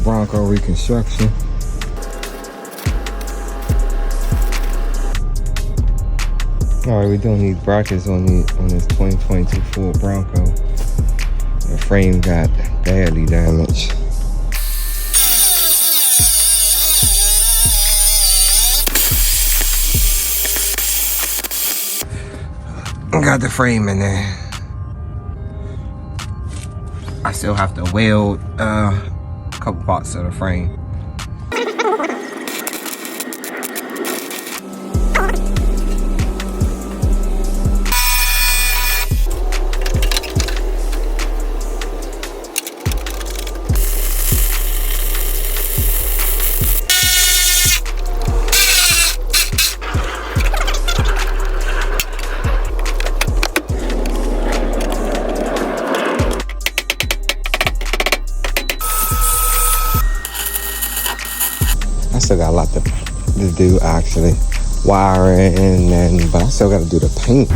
Bronco reconstruction. Alright, we're doing these brackets on this 2022 Ford Bronco. The frame got badly damaged. Got the frame in there. I still have to weld a couple parts of the frame. I still got a lot to do actually, wiring, but I still got to do the paint.